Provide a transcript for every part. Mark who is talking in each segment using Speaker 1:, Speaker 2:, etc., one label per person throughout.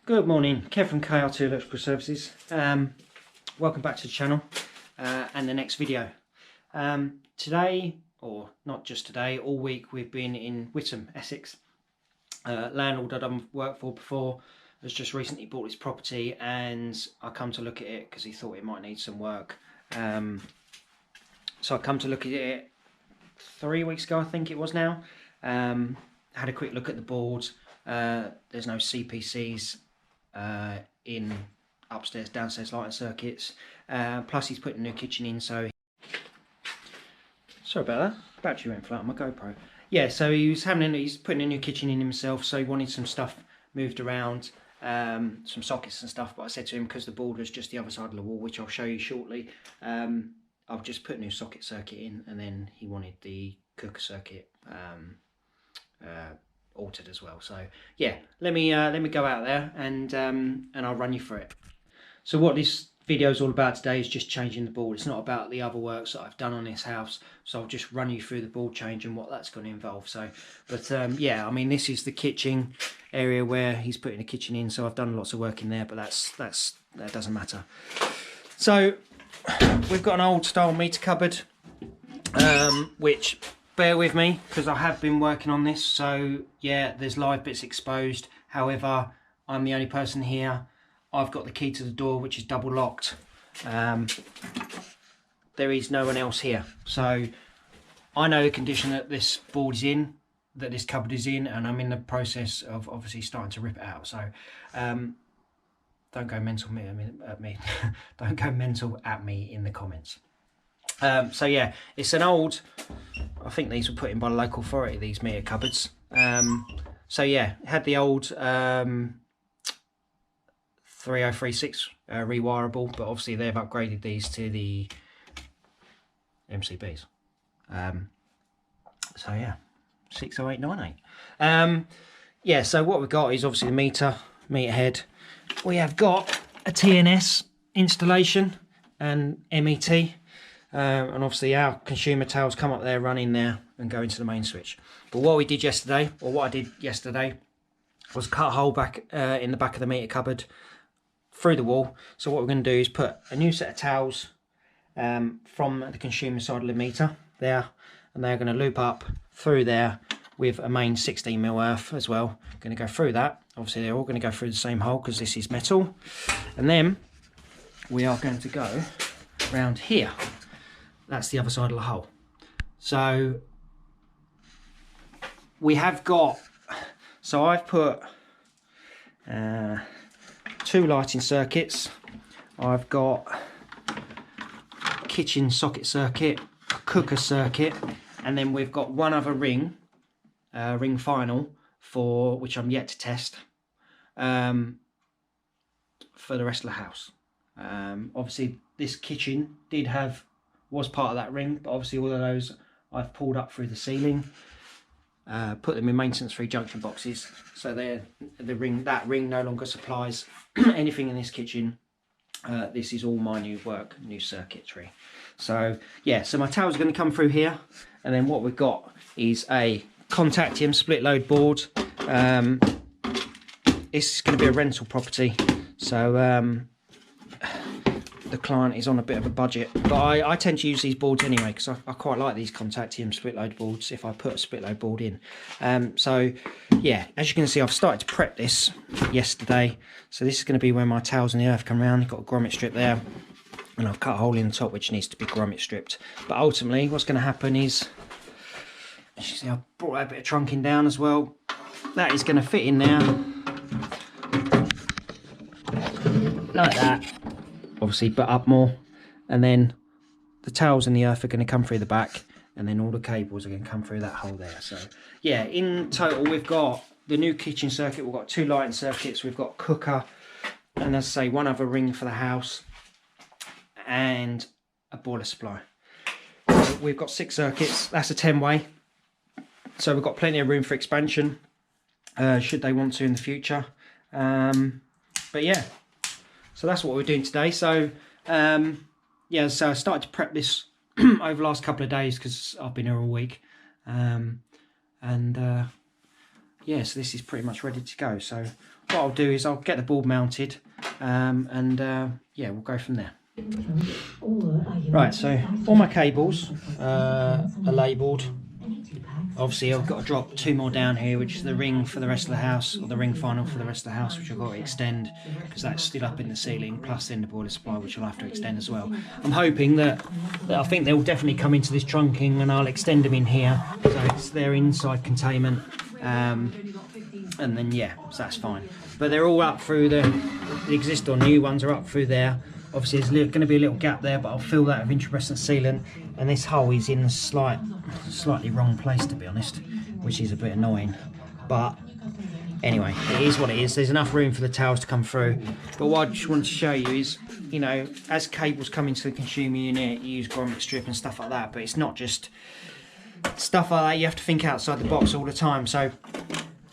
Speaker 1: Good morning, Kev from KR2 Electrical Services. Welcome back to the channel and the next video. Today, or not just today, all week we've been in Witham, Essex. Landlord I've done work for before has just recently bought his property, and I come to look at it because he thought it might need some work. So I come to look at it 3 weeks ago, I think it was now. Had a quick look at the boards. There's no CPCs in upstairs, downstairs lighting circuits. Plus he's putting a new kitchen in, so... Sorry about that, battery went flat on my GoPro. Yeah, so he's putting a new kitchen in himself, so he wanted some stuff moved around, some sockets and stuff, but I said to him, because the board was just the other side of the wall, which I'll show you shortly, I've just put a new socket circuit in, and then he wanted the cooker circuit altered as well. So yeah, let me go out there and I'll run you through it. So what this video is all about today is just changing the board. It's not about the other works that I've done on this house, so I'll just run you through the board change and what that's going to involve. So but yeah, I mean, this is the kitchen area where he's putting a kitchen in, so I've done lots of work in there, but that doesn't matter. So we've got an old style meter cupboard, which, bear with me because I have been working on this, so yeah, there's live bits exposed. However, I'm the only person here. I've got the key to the door, which is double locked. There is no one else here, so I know the condition that this board is in, that this cupboard is in, and I'm in the process of obviously starting to rip it out. So don't go mental at me. Don't go mental at me in the comments. So yeah, it's an old, I think these were put in by the local authority, these meter cupboards. So yeah, it had the old 3036 rewirable, but obviously they've upgraded these to the MCBs. So yeah, 60898. Yeah, so what we've got is obviously the meter head. We have got a TNS installation and MET. And obviously our consumer tails come up there, run in there and go into the main switch. But what we did yesterday, or what I did yesterday, was cut a hole back in the back of the meter cupboard through the wall. So what we're going to do is put a new set of towels from the consumer side of the meter there, and they're going to loop up through there with a main 16mm earth as well. Going to go through that. Obviously they're all going to go through the same hole because this is metal. And then we are going to go around here. That's the other side of the hole. So we have got, so I've put 2 lighting circuits. I've got kitchen socket circuit, cooker circuit, and then we've got one other ring, ring final, for which I'm yet to test, for the rest of the house. Obviously this kitchen was part of that ring, but obviously all of those I've pulled up through the ceiling, put them in maintenance free junction boxes, so that ring no longer supplies anything in this kitchen. This is all my new work, new circuitry. So yeah, so my towels are going to come through here, and then what we've got is a Contactum split load board. It's going to be a rental property, so the client is on a bit of a budget, but I tend to use these boards anyway because I quite like these Contactum split load boards if I put a split load board in. So yeah, as you can see, I've started to prep this yesterday. So this is going to be where my towels and the earth come around. You've got a grommet strip there, and I've cut a hole in the top which needs to be grommet stripped. But ultimately what's going to happen is, as you see, I've brought a bit of trunking down as well. That is going to fit in there like that, obviously, but up more, and then the towels and the earth are going to come through the back, and then all the cables are going to come through that hole there. So yeah, in total we've got the new kitchen circuit, we've got 2 lighting circuits, we've got cooker, and as I say, one other ring for the house, and a boiler supply. So we've got 6 circuits. That's a 10-way, so we've got plenty of room for expansion should they want to in the future. But yeah, so that's what we're doing today. So yeah, so I started to prep this over the last couple of days because I've been here all week, and yeah, so this is pretty much ready to go. So what I'll do is I'll get the board mounted, and yeah, we'll go from there. Right, so all my cables are labelled. Obviously I've got to drop 2 more down here, which is the ring for the rest of the house, or the ring final for the rest of the house, which I've got to extend because that's still up in the ceiling, plus then the boiler supply, which I'll have to extend as well. I'm hoping that I think they'll definitely come into this trunking, and I'll extend them in here so it's their inside containment, and then yeah, so that's fine. But they're all up through the existing, or new ones are up through there. Obviously there's going to be a little gap there, but I'll fill that with intrapresent sealant, and this hole is in a slightly wrong place, to be honest, which is a bit annoying. But anyway, it is what it is. There's enough room for the towels to come through. But what I just wanted to show you is, you know, as cables come into the consumer unit, you use grommet strip and stuff like that, but it's not just stuff like that. You have to think outside the box all the time. So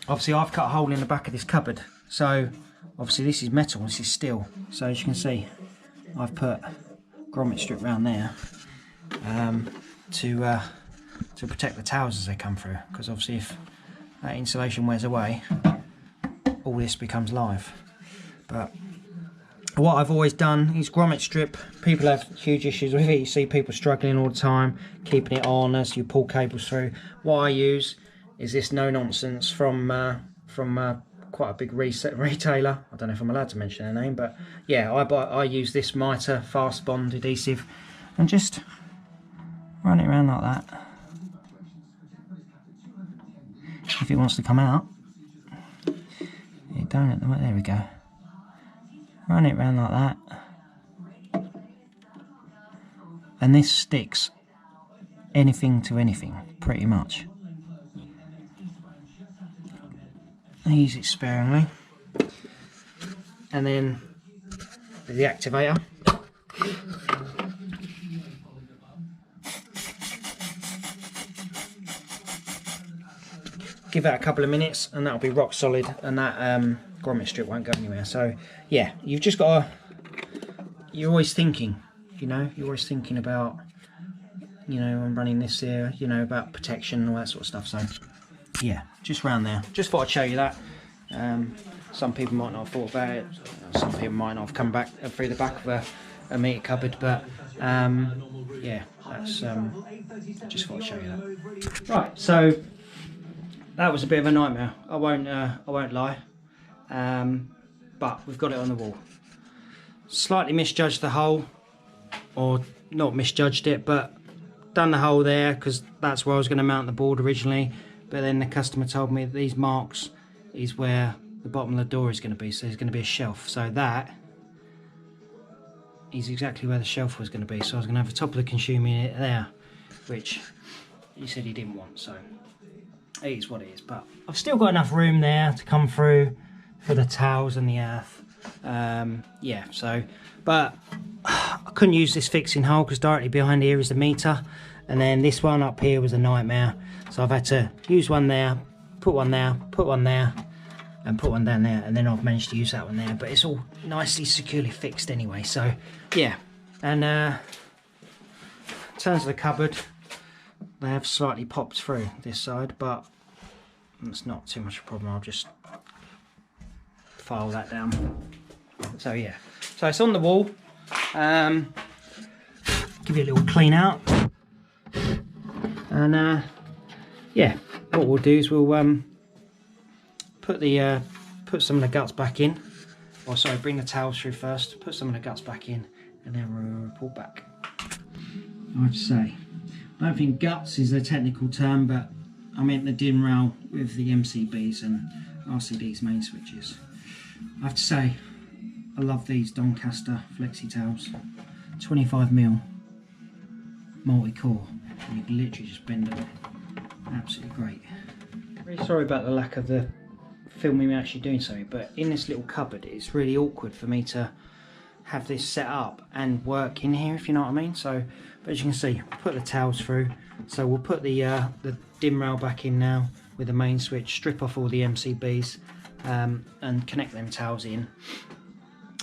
Speaker 1: obviously I've cut a hole in the back of this cupboard, so obviously this is metal, this is steel, so as you can see I've put grommet strip around there to protect the towels as they come through, because obviously if that insulation wears away, all this becomes live. But what I've always done is grommet strip. People have huge issues with it. You see people struggling all the time keeping it on as you pull cables through. What I use is this no nonsense from quite a big retailer. I don't know if I'm allowed to mention their name, but yeah, I use this mitre fast bond adhesive and just run it around like that. If it wants to come out, it don't at the moment. There we go. Run it around like that, and this sticks anything to anything pretty much. Use it sparingly, and then with the activator, give that a couple of minutes and that'll be rock solid, and that grommet strip won't go anywhere. So yeah, you've just got to, you're always thinking, you know, you're always thinking about, you know, I'm running this here, you know, about protection and all that sort of stuff. So yeah, just round there. Just thought I'd show you that. Some people might not have thought about it. Some people might not have come back through the back of a meter cupboard, but yeah, that's just thought I'd show you that. Right, so that was a bit of a nightmare. I won't lie, but we've got it on the wall. Slightly misjudged the hole, or not misjudged it, but done the hole there because that's where I was going to mount the board originally. But then the customer told me that these marks is where the bottom of the door is going to be, so there's going to be a shelf. So that is exactly where the shelf was going to be. So I was going to have the top of the consumer unit there, which he said he didn't want. So it is what it is. But I've still got enough room there to come through for the towels and the earth. Yeah. So, but I couldn't use this fixing hole because directly behind here is the meter, and then this one up here was a nightmare. So I've had to use one there, put one there, put one there, and put one down there, and then I've managed to use that one there. But it's all nicely securely fixed anyway. So yeah, and in terms of the cupboard, they have slightly popped through this side, but it's not too much of a problem. I'll just file that down. So yeah, so it's on the wall. Give it a little clean out, and yeah, what we'll do is we'll put some of the guts back in, or sorry, bring the towels through first, put some of the guts back in, and then we'll report back. I have to say, I don't think guts is a technical term, but I meant the DIN rail with the MCBs and RCD's main switches. I have to say, I love these Doncaster flexi towels, 25mm multi-core, and you can literally just bend them. Absolutely great. Really sorry about the lack of the filming me actually doing something, but in this little cupboard it's really awkward for me to have this set up and work in here, if you know what I mean. So, but as you can see, put the towels through. So we'll put the DIN rail back in now with the main switch, strip off all the MCBs, and connect them towels in.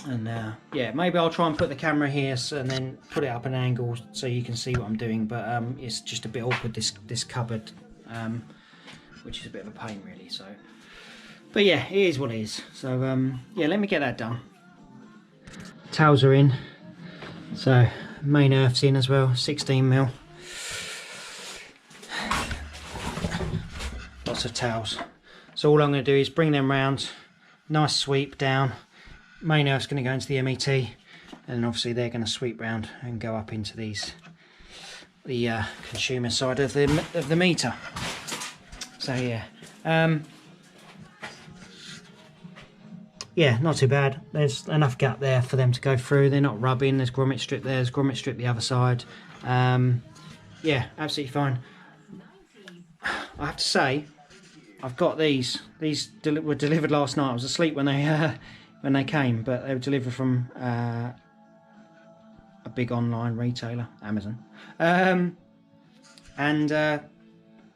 Speaker 1: And yeah, maybe I'll try and put the camera here and then put it up an angle so you can see what I'm doing. But it's just a bit awkward, this cupboard, which is a bit of a pain really. So But yeah, it is what it is. So yeah, let me get that done. Towels are in. So main earth's in as well, 16mm. Lots of towels. So all I'm going to do is bring them round, nice sweep down. Main earth's going to go into the MET, and obviously they're going to sweep round and go up into the consumer side of the meter. So yeah, yeah, not too bad. There's enough gap there for them to go through. They're not rubbing. There's grommet strip there. There's grommet strip the other side. Yeah, absolutely fine. I have to say, I've got these. These were delivered last night. I was asleep when they came, but they were delivered from a big online retailer, Amazon. And the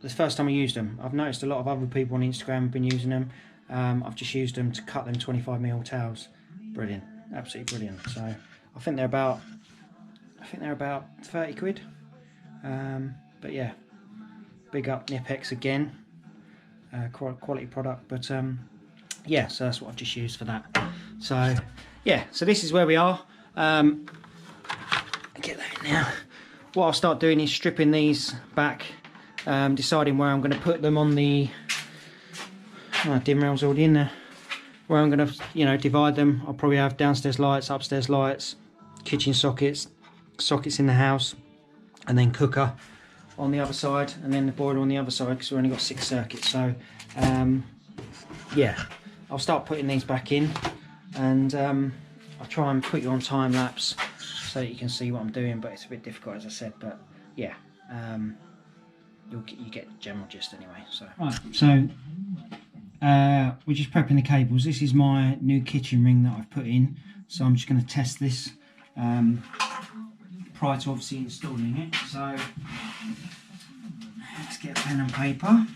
Speaker 1: first time I used them. I've noticed a lot of other people on Instagram have been using them. I've just used them to cut them 25mm towels. Brilliant, absolutely brilliant. So I think they're about 30 quid. But yeah, big up Nipex again. Quality product, but yeah, so that's what I've just used for that. So yeah, so this is where we are. Get that in now. What I'll start doing is stripping these back, deciding where I'm going to put them on the dim rail's already in there, where I'm going to, you know, divide them. I'll probably have downstairs lights, upstairs lights, kitchen sockets in the house, and then cooker on the other side, and then the boiler on the other side, because we've only got 6 circuits. So yeah, I'll start putting these back in, and I'll try and put you on time lapse so that you can see what I'm doing, but it's a bit difficult, as I said. But yeah, you get the general gist anyway. So right, so we're just prepping the cables. This is my new kitchen ring that I've put in, so I'm just going to test this prior to obviously installing it. So let's get a pen and paper.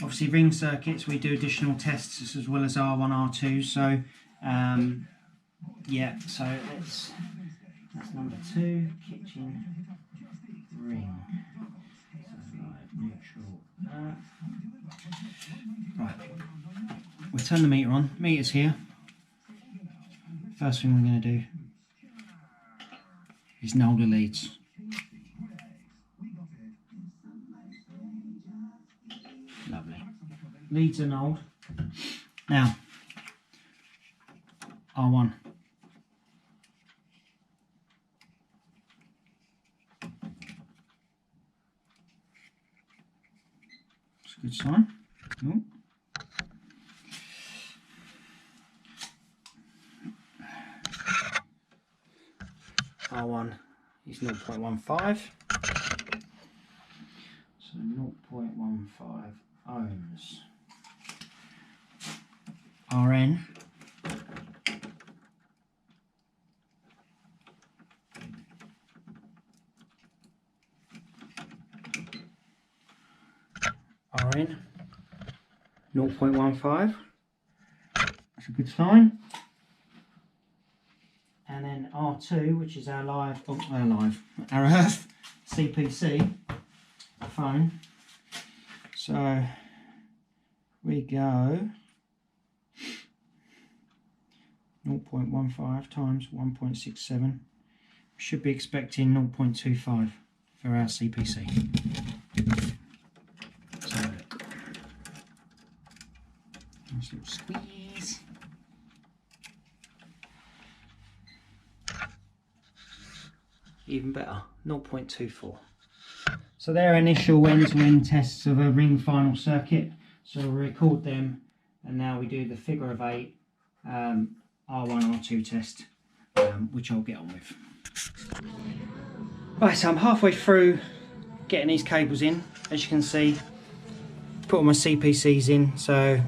Speaker 1: Obviously ring circuits, we do additional tests as well as R1, R2. So yeah, so that's number 2, kitchen ring. So neutral. Right, we'll turn the meter on. Meter's here. First thing we're going to do is null the leads. Lovely. Leads are nulled. Now, R1. That's a good sign. Oh. R1 is 0.15, so 0.15 ohms. RN RN 0.15, that's a good sign. And then R2, which is our Earth CPC phone. So we go 0.15 times 1.67. We should be expecting 0.25 for our CPC. So nice little squeeze. Even better, 0.24. So they're initial end-to-end tests of a ring final circuit. So we'll record them, and now we do the figure of 8 R1, R2 test, which I'll get on with. Right, so I'm halfway through getting these cables in. As you can see, put all my CPCs in. So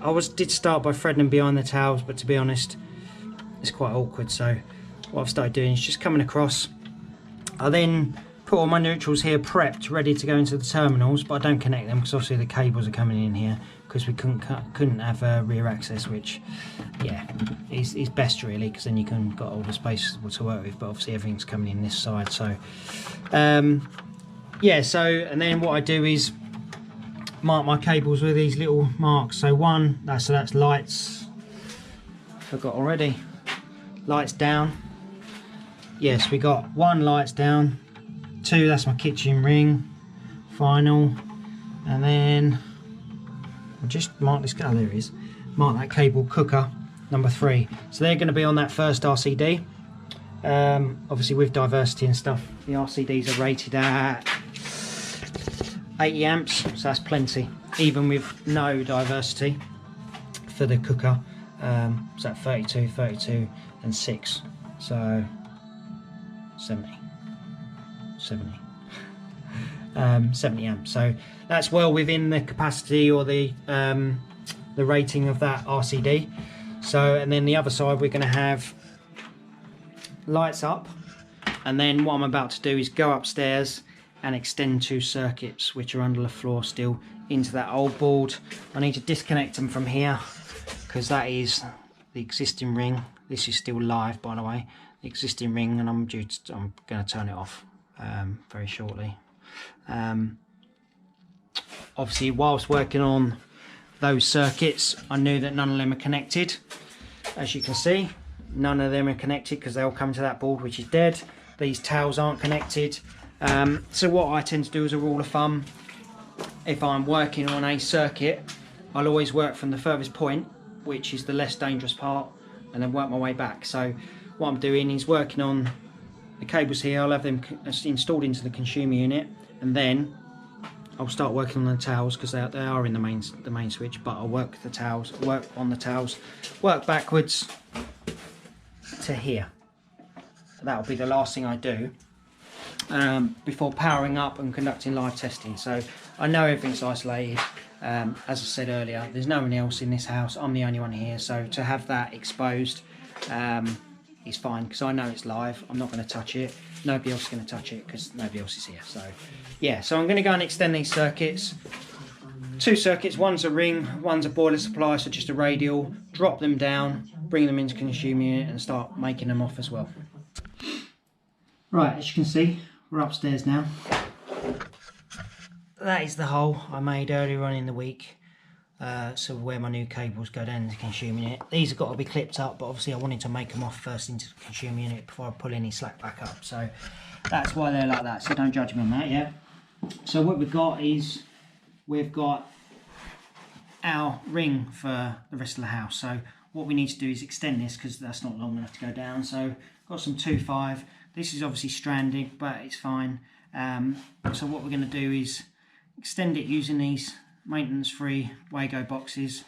Speaker 1: I did start by threading them behind the towels, but to be honest, it's quite awkward. So what I've started doing is just coming across. I then put all my neutrals here prepped, ready to go into the terminals, but I don't connect them because obviously the cables are coming in here because we couldn't have rear access, which yeah is best really, because then you can got all the space to work with. But obviously everything's coming in this side. So yeah, so and then what I do is mark my cables with these little marks. So one, that's lights. Forgot already. Lights down. Yes, we got one, lights down. Two, that's my kitchen ring. Final. And then I'll just mark this. Oh, there it is. Mark that cable, cooker number 3. So they're going to be on that first RCD. Obviously with diversity and stuff, the RCDs are rated at 80 amps, so that's plenty, even with no diversity for the cooker. So at 32, 32 and 6, so 70 amps. So that's well within the capacity or the rating of that RCD. So, and then the other side we're going to have lights up, and then what I'm about to do is go upstairs and extend 2 circuits which are under the floor still into that old board. I need to disconnect them from here because that is the existing ring. This is still live, by the way, the existing ring, and I'm going to turn it off very shortly. Obviously whilst working on those circuits, I knew that none of them are connected. As you can see, none of them are connected because they all come to that board which is dead. These tails aren't connected. So what I tend to do as a rule of thumb, if I'm working on a circuit, I'll always work from the furthest point, which is the less dangerous part, and then work my way back. So what I'm doing is working on the cables here. I'll have them installed into the consumer unit, and then I'll start working on the tails because they are in the main switch. But I'll work on the tails, work backwards to here. That'll be the last thing I do before powering up and conducting live testing. So I know everything's isolated. As I said earlier, there's no one else in this house. I'm the only one here, so to have that exposed is fine because I know it's live. I'm not going to touch it. Nobody else is going to touch it because nobody else is here. So yeah, so I'm going to go and extend these circuits. 2 circuits, one's a ring, one's a boiler supply, so just a radial. Drop them down, bring them into consumer unit and start making them off as well. Right, as you can see, we're upstairs now. That is the hole I made earlier on in the week, so where my new cables go down into the consumer unit. These have got to be clipped up, but obviously I wanted to make them off first into the consumer unit before I pull any slack back up. So that's why they're like that, so don't judge me on that, yeah? So what we've got is, we've got our ring for the rest of the house. So what we need to do is extend this because that's not long enough to go down. So got some 2.5. This is obviously stranded, but it's fine. So what we're going to do is extend it using these maintenance-free Wago boxes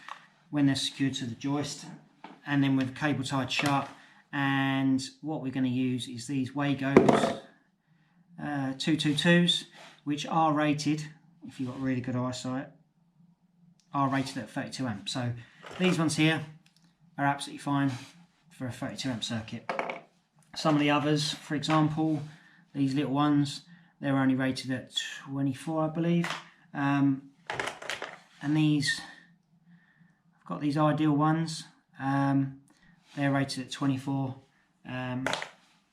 Speaker 1: when they're secured to the joist, and then with the cable tied shut. And what we're going to use is these Wagos 222s, which are rated, if you've got really good eyesight, are rated at 32 amps. So these ones here are absolutely fine for a 32 amp circuit. Some of the others, for example, these little ones, they're only rated at 24, I believe. And these, I've got these ideal ones, they're rated at 24.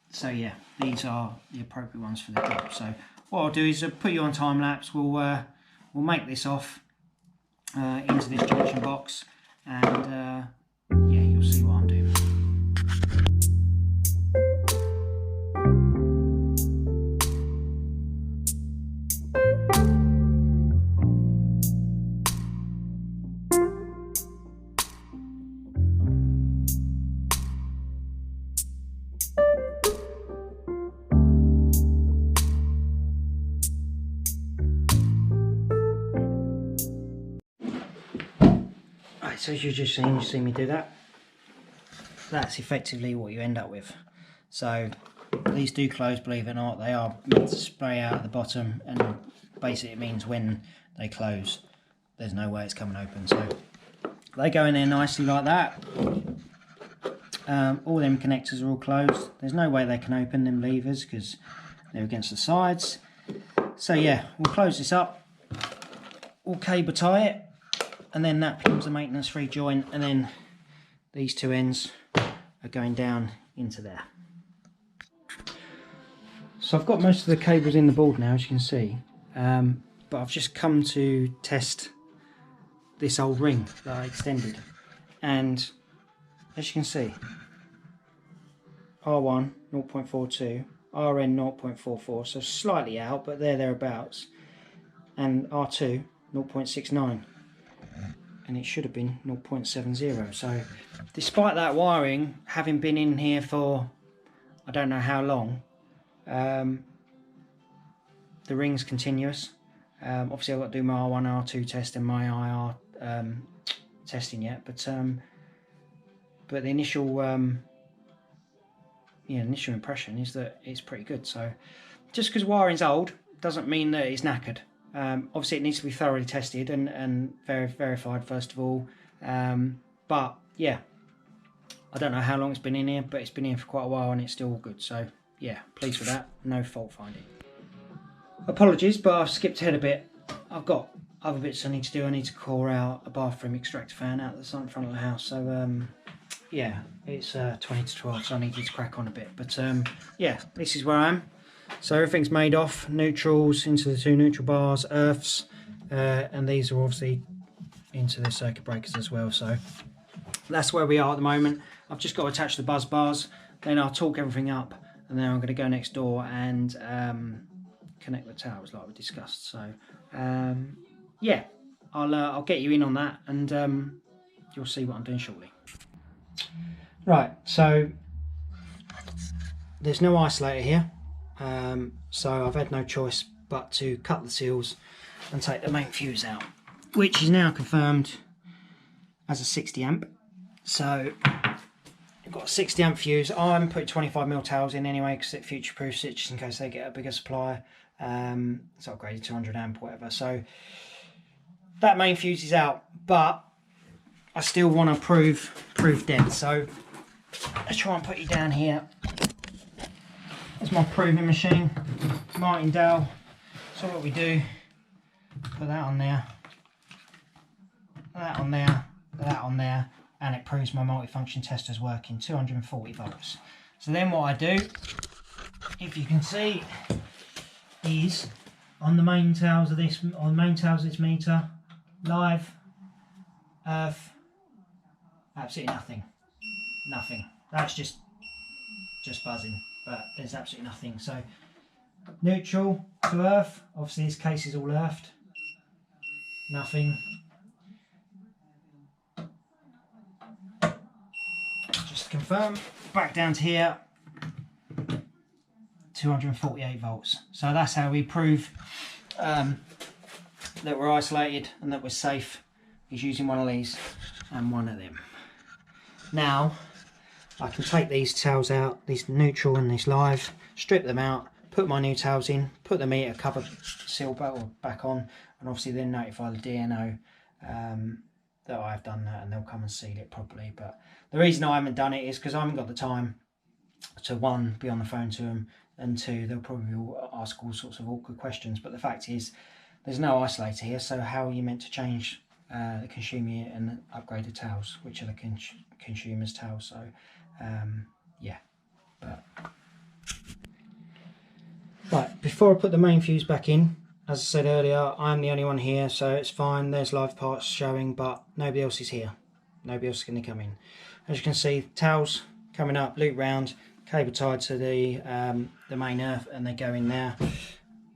Speaker 1: So yeah, these are the appropriate ones for the job. So what I'll do is put you on time lapse. We'll make this off into this junction box, and yeah, you'll see what I'm doing. So as you've just seen, you see me do that. That's effectively what you end up with. So these do close, believe it or not. They are meant to spray out at the bottom, and basically it means when they close, there's no way it's coming open. So they go in there nicely like that. All them connectors are all closed. There's no way they can open them levers because they're against the sides. So yeah, we'll close this up. We'll cable tie it, and then that becomes a maintenance-free joint, and then these two ends are going down into there. So I've got most of the cables in the board now, as you can see. but I've just come to test this old ring that I extended, and as you can see, R1 0.42, RN 0.44, so slightly out, but they're thereabouts, and R2 0.69, and it should have been 0.70. So despite that wiring having been in here for I don't know how long, the ring's continuous. Obviously I've got to do my R1, R2 test and my IR testing yet, but the initial initial impression is that it's pretty good. So just because wiring's old doesn't mean that it's knackered. Obviously it needs to be thoroughly tested and verified first of all, but yeah, I don't know how long it's been in here, but it's been here for quite a while and it's still good. So yeah, pleased with that, no fault finding. Apologies, but I've skipped ahead a bit. I've got other bits I need to do. I need to core out a bathroom extractor fan out the front of the house. So yeah, it's 20 to 12, so I need to crack on a bit. But yeah, this is where I am. So everything's made off, neutrals into the 2 neutral bars, earths, and these are obviously into the circuit breakers as well. So that's where we are at the moment. I've just got to attach the buzz bars, then I'll torque everything up, and then I'm going to go next door and connect the towers like we discussed. So yeah, I'll get you in on that, and you'll see what I'm doing shortly. Right, so there's no isolator here, so I've had no choice but to cut the seals and take the main fuse out, which is now confirmed as a 60 amp. So I've got a 60 amp fuse. I'm putting 25mm towels in anyway because it future proofs it just in case they get a bigger supply. It's upgraded to 100 amp or whatever. So that main fuse is out, but I still want to prove dead. So let's try and put you down here. That's my proving machine, Martindale. So what we do, put that on there, that on there, that on there, and it proves my multifunction tester's working, 240 volts. So then what I do, if you can see, is on the main tails of this, meter, live, earth, absolutely nothing. That's just buzzing, but there's absolutely nothing. So neutral to earth, obviously this case is all earthed, nothing. Just to confirm, back down to here, 248 volts. So that's how we prove that we're isolated and that we're safe, is using one of these and one of them. Now I can take these tails out, these neutral and this live, strip them out, put my new tails in, put the meter cover seal back on, and obviously then notify the DNO that I've done that, and they'll come and seal it properly. But the reason I haven't done it is because I haven't got the time to, one, be on the phone to them, and two, they'll probably ask all sorts of awkward questions. But the fact is, there's no isolator here, so how are you meant to change the consumer and upgrade the towels, which are the consumer's towels? So yeah, but right, before I put the main fuse back in, as I said earlier, I'm the only one here, so it's fine. There's live parts showing, but nobody else is here. Nobody else is going to come in. As you can see, towels coming up, loop round, cable tied to the main earth, and they go in there.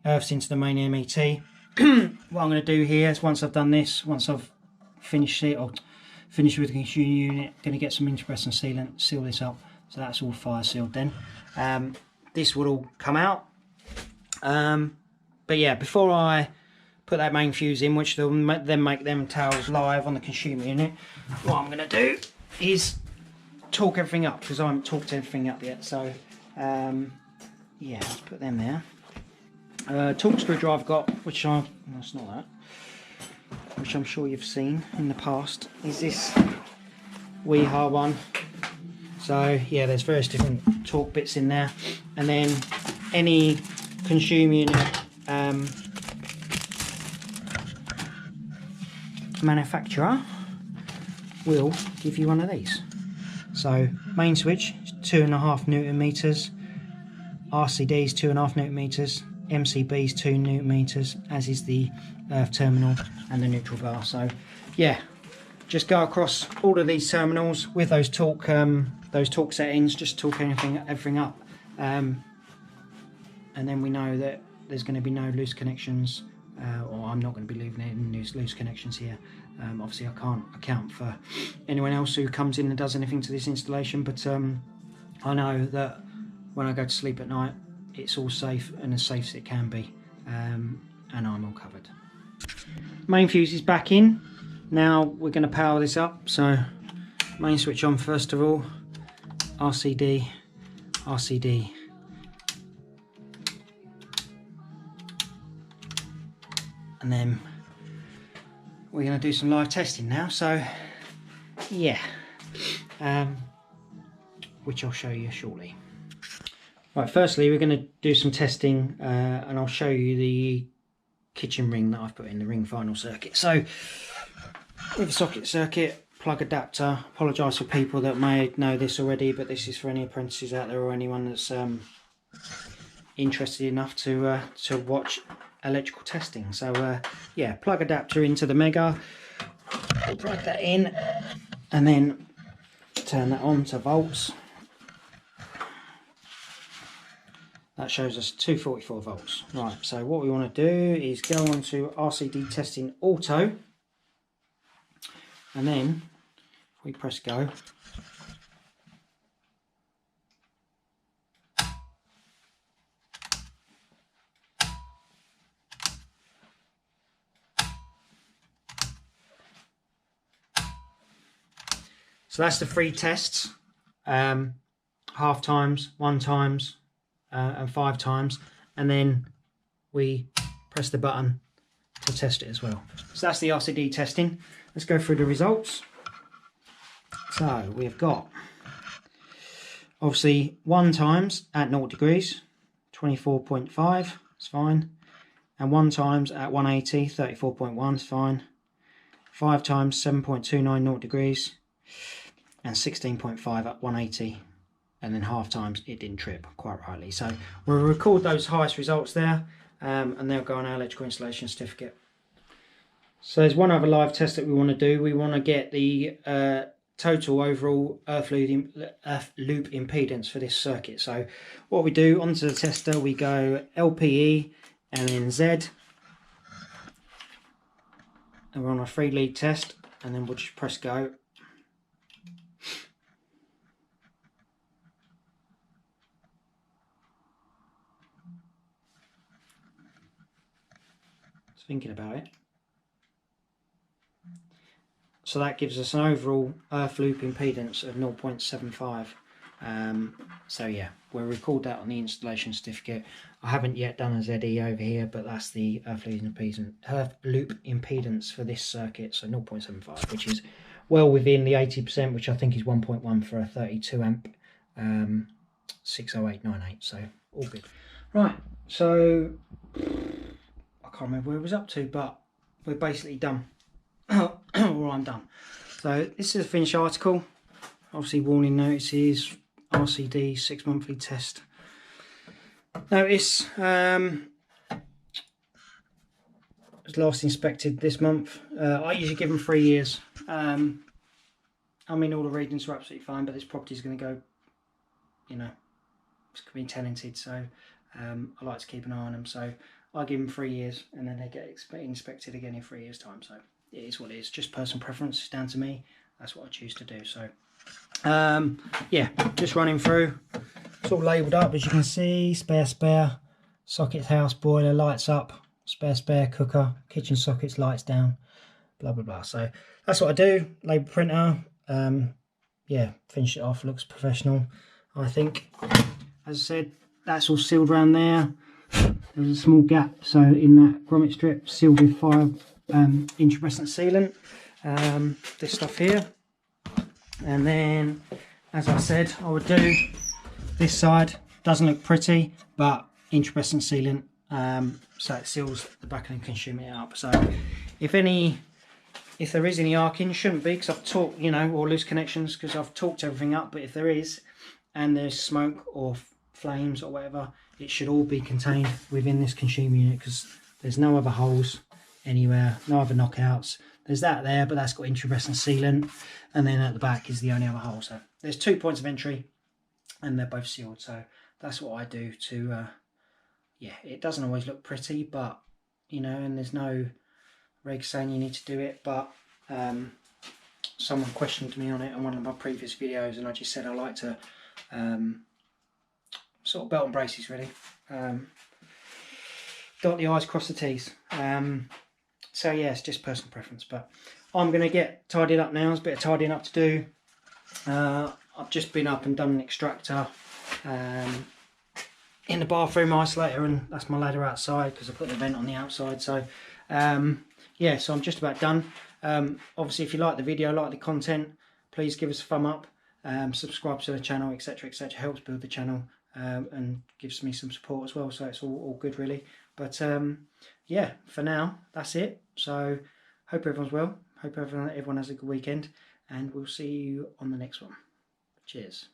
Speaker 1: Earths into the main MET. What I'm going to do here is, once I've done this, once I've finished it, or finished with the consumer unit, going to get some interpress and sealant, seal this up, so that's all fire sealed then. This will all come out. But yeah, before I put that main fuse in, which will then make them towels live on the consumer unit, what I'm going to do is torque everything up, because I haven't torqued everything up yet. So yeah, let's put them there. Torque screwdriver I've got, which that's not that, which I'm sure you've seen in the past, is this Weeha one. So yeah, there's various different torque bits in there, and then any consumer unit manufacturer will give you one of these. So main switch is 2.5 Newton meters, RCD is 2.5 Newton meters, MCB's 2 newton meters, as is the earth terminal and the neutral bar. So yeah, just go across all of these terminals with those torque settings, just torque everything up, and then we know that there's going to be no loose connections, or I'm not going to be leaving any loose connections here. Obviously I can't account for anyone else who comes in and does anything to this installation, but I know that when I go to sleep at night, it's all safe and as safe as it can be, and I'm all covered. Main fuse is back in. Now we're going to power this up. So main switch on first of all, RCD, RCD. And then we're going to do some live testing now, so yeah, which I'll show you shortly. Right, firstly we're going to do some testing, and I'll show you the kitchen ring that I've put in, the ring final circuit. So with the socket circuit, plug adapter. Apologise for people that may know this already, but this is for any apprentices out there or anyone that's interested enough to watch electrical testing. So yeah, plug adapter into the Mega, plug that in, and then turn that on to volts. That shows us 244 volts. Right, so what we want to do is go on to RCD testing auto, and then if we press go, so that's the 3 tests, half times, 1 times, and 5 times, and then we press the button to test it as well. So that's the RCD testing. Let's go through the results. So we've got obviously 1 times at 0 degrees, 24.5, it's fine, and 1 times at 180, 34.1, is fine. 5 times 7.29 0 degrees, and 16.5 at 180, and then half times it didn't trip, quite rightly. So we'll record those highest results there, and they'll go on our electrical installation certificate. So there's one other live test that we want to do. We want to get the total overall earth loop impedance for this circuit. So what we do, onto the tester we go LPE and then Z, and we're on a 3 lead test, and then we'll just press go. Thinking about it. So that gives us an overall earth loop impedance of 0.75. So yeah, we'll record that on the installation certificate. I haven't yet done a ZE over here, but that's the earth loop impedance for this circuit, so 0.75, which is well within the 80%, which I think is 1.1 for a 32 amp 60898, so all good. Right, so I can't remember where it was up to, but we're basically done. Or I'm done. So this is a finished article. Obviously warning notices, RCD 6 monthly test notice. It was last inspected this month. I usually give them 3 years. I mean, all the readings are absolutely fine, but this property is going to go, you know, it's going to be tenanted, so I like to keep an eye on them. So I give them 3 years, and then they get inspected again in 3 years' time. So it is what it is. Just personal preference. It's down to me. That's what I choose to do. So yeah, just running through. It's all labelled up, as you can see. Spare, sockets, house, boiler, lights up, spare, cooker, kitchen sockets, lights down, blah blah blah. So that's what I do. Label printer. Yeah, finish it off. Looks professional, I think. As I said, that's all sealed around there. There's a small gap, so in that grommet strip, sealed with 5 incandescent sealant. This stuff here, and then, as I said, I would do this side. Doesn't look pretty, but incandescent sealant, so it seals the back and can shim it up. So if there is any arcing, shouldn't be, because I've torqued, you know, or loose connections, because I've torqued everything up. But if there is, and there's smoke or flames or whatever, it should all be contained within this consumer unit, because there's no other holes anywhere, no other knockouts. There's that there, but that's got intrabrescent sealant, and then at the back is the only other hole. So there's 2 points of entry, and they're both sealed. So that's what I do to, yeah, it doesn't always look pretty, but, you know, and there's no reg saying you need to do it, but someone questioned me on it on one of my previous videos, and I just said I like to sort of belt and braces, really. Dot the I's, cross the T's. So yeah, it's just personal preference, but I'm going to get tidied up now. There's a bit of tidying up to do. I've just been up and done an extractor in the bathroom isolator, and that's my ladder outside because I put the vent on the outside. So yeah, so I'm just about done. Obviously, if you like the video, like the content, please give us a thumb up, subscribe to the channel, etc, etc. Helps build the channel and gives me some support as well, so it's all good, really. But yeah, for now, that's it. So hope everyone's well, hope everyone has a good weekend, and we'll see you on the next one. Cheers.